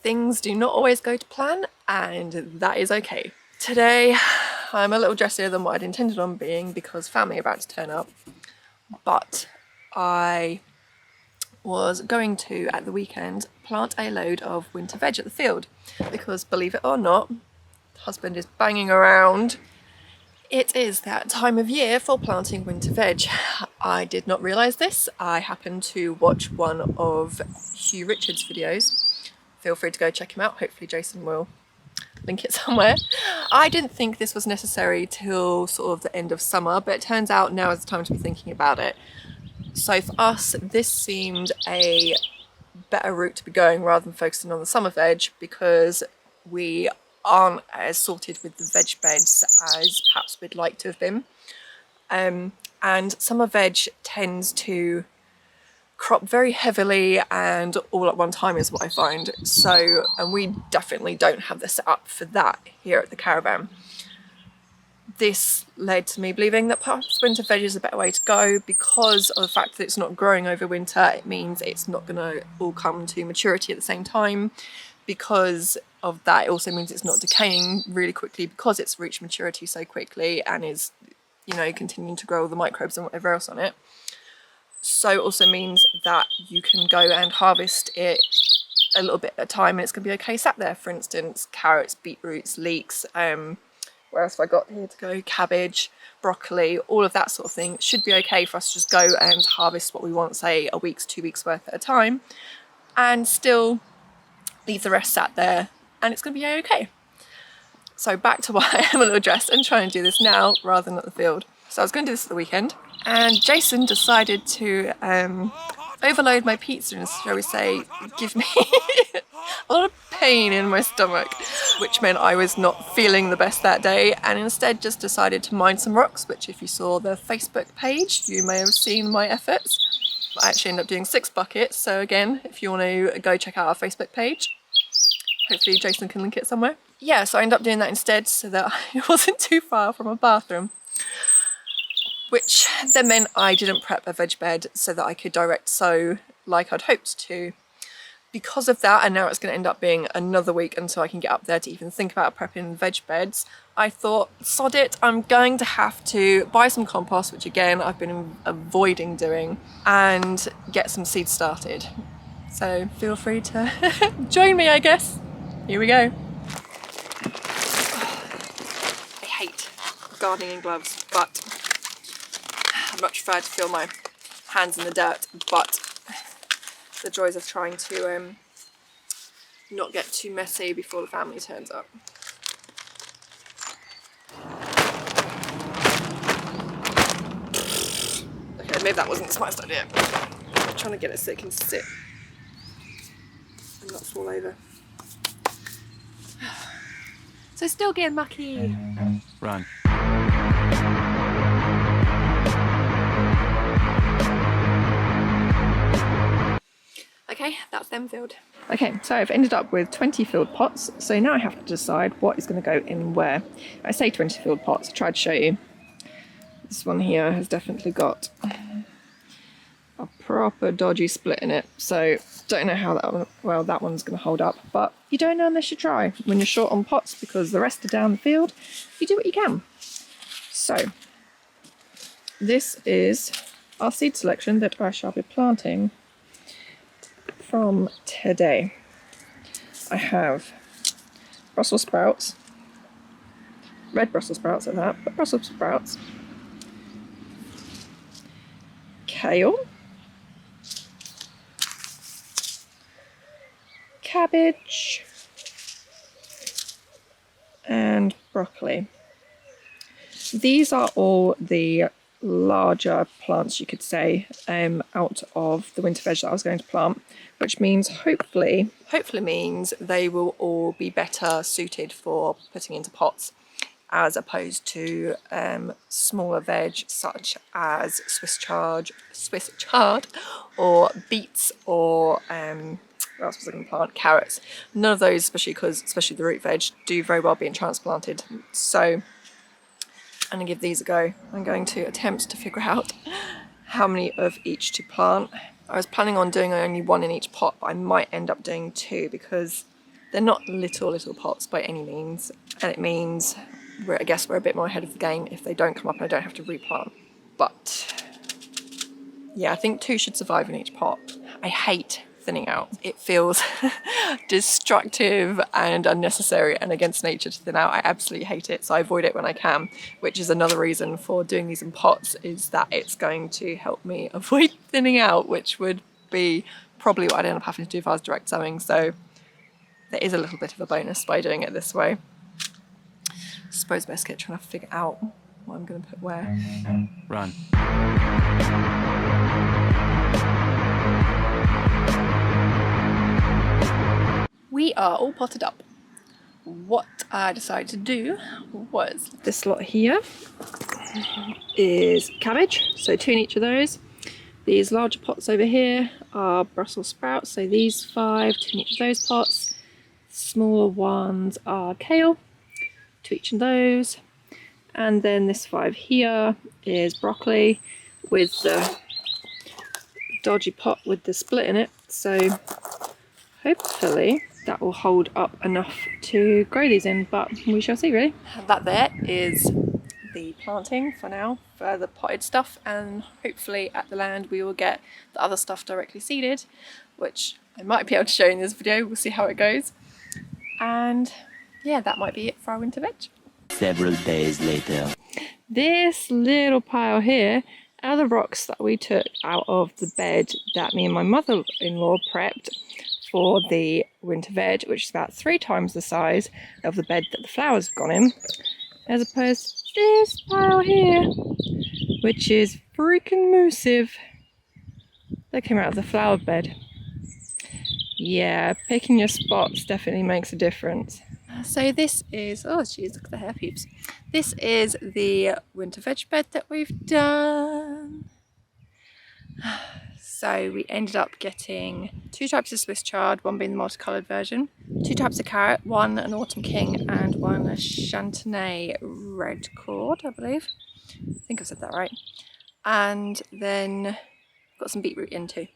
things do not always go to plan, and that is okay. Today I'm a little dressier than what I'd intended on being because family are about to turn up, but I was going to, at the weekend, plant a load of winter veg at the field because, believe it or not, husband is banging around. It is that time of year for planting winter veg. I did not realise this. I happened to watch one of Huw Richards' videos. Feel free to go check him out. Hopefully Jason will link it somewhere. I didn't think this was necessary till sort of the end of summer, but it turns out now is the time to be thinking about it. So for us, this seemed a better route to be going rather than focusing on the summer veg, because we aren't as sorted with the veg beds as perhaps we'd like to have been. And summer veg tends to crop very heavily and all at one time is what I find. So, and we definitely don't have the setup for that here at the caravan. This led to me believing that perhaps winter veg is a better way to go because of the fact that it's not growing over winter. It means it's not going to all come to maturity at the same time. Because of that, it also means it's not decaying really quickly because it's reached maturity so quickly and is, you know, continuing to grow all the microbes and whatever else on it. So it also means that you can go and harvest it a little bit at a time and it's going to be okay sat there. For instance, carrots, beetroots, leeks, where else have I got here to go? Cabbage, broccoli, all of that sort of thing should be okay for us to just go and harvest what we want, say a week's, 2 weeks worth at a time, and still leave the rest sat there and it's going to be okay. So back to why I am a little dressed and trying to do this now rather than at the field. So I was going to do this at the weekend and Jason decided to overload my pizza and, shall we say, give me a lot of pain in my stomach, which meant I was not feeling the best that day, and instead just decided to mine some rocks, which if you saw the Facebook page you may have seen my efforts. I actually ended up doing 6 buckets, so again, if you want to go check out our Facebook page, hopefully Jason can link it somewhere. Yeah, so I ended up doing that instead so that I wasn't too far from a bathroom, which then meant I didn't prep a veg bed so that I could direct sow like I'd hoped to. Because of that, and now it's going to end up being another week until I can get up there to even think about prepping veg beds, I thought, sod it, I'm going to have to buy some compost, which again I've been avoiding doing, and get some seeds started. So feel free to join me, I guess. Here we go. I hate gardening in gloves, but I much prefer to feel my hands in the dirt, but the joys of trying to not get too messy before the family turns up. Okay, maybe that wasn't the smartest idea. I'm trying to get it so it can sit and not fall over. So still getting mucky. Run. Okay, that's them filled. Okay, so I've ended up with 20 filled pots, so now I have to decide what is going to go in where. I say 20 filled pots, I tried to show you. This one here has definitely got a proper dodgy split in it, so don't know how that one, well, that one's going to hold up, but you don't know unless you try. When you're short on pots because the rest are down the field, you do what you can. So, this is our seed selection that I shall be planting from today. I have Brussels sprouts, red Brussels sprouts at that, but Brussels sprouts, kale, cabbage, and broccoli. These are all the larger plants, you could say, out of the winter veg that I was going to plant, which means hopefully means they will all be better suited for putting into pots as opposed to smaller veg such as Swiss chard or beets or what else was I going to plant? Carrots. None of those, especially the root veg, do very well being transplanted. So I'm going to give these a go. I'm going to attempt to figure out how many of each to plant. I was planning on doing only one in each pot, but I might end up doing 2 because They're not little pots by any means, and it means I guess we're a bit more ahead of the game if they don't come up and I don't have to replant. But yeah, I think 2 should survive in each pot. I hate thinning out. It feels destructive and unnecessary and against nature to thin out. I absolutely hate it, so I avoid it when I can, which is another reason for doing these in pots, is that it's going to help me avoid thinning out, which would be probably what I'd end up having to do if I was direct sowing. So there is a little bit of a bonus by doing it this way. I suppose best get trying to figure out what I'm going to put where. Run. We are all potted up. What I decided to do was this lot here is cabbage, so 2 in each of those. These larger pots over here are Brussels sprouts, so these 5, 2 in each of those pots. Smaller ones are kale, 2 each in those. And then this 5 here is broccoli with the dodgy pot with the split in it. So hopefully that will hold up enough to grow these in, but we shall see really. That there is the planting for now for the potted stuff, and hopefully at the land we will get the other stuff directly seeded, which I might be able to show in this video. We'll see how it goes. And yeah, that might be it for our winter veg. Several days later. This little pile here are the rocks that we took out of the bed that me and my mother-in-law prepped for the winter veg, which is about 3 times the size of the bed that the flowers have gone in, as opposed to this pile here, which is freaking massive. That came out of the flower bed. Yeah, picking your spots definitely makes a difference. So this is, oh jeez, look at the hair pubes. This is the winter veg bed that we've done. So we ended up getting 2 types of Swiss chard, one being the multicoloured version, 2 types of carrot, one an autumn king and one a Chantenay red cord, I believe. I think I've said that right. And then got some beetroot in too.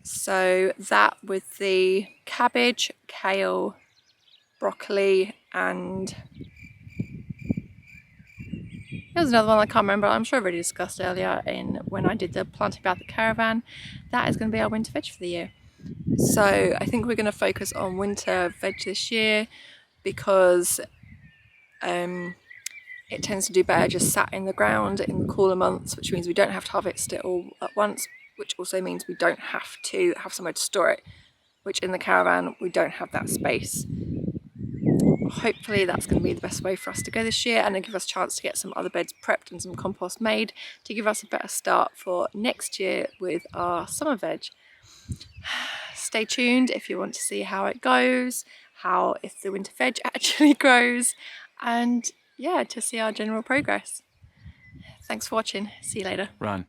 So that with the cabbage, kale, broccoli, and there's another one I can't remember. I'm sure I already discussed earlier when I did the planting about the caravan. That is going to be our winter veg for the year. So I think we're going to focus on winter veg this year because it tends to do better just sat in the ground in the cooler months, which means we don't have to harvest it all at once, which also means we don't have to have somewhere to store it, which in the caravan we don't have that space. Hopefully that's going to be the best way for us to go this year, and then give us a chance to get some other beds prepped and some compost made to give us a better start for next year with our summer veg. Stay tuned if you want to see how it goes, if the winter veg actually grows, and yeah, to see our general progress. Thanks for watching. See you later. Run.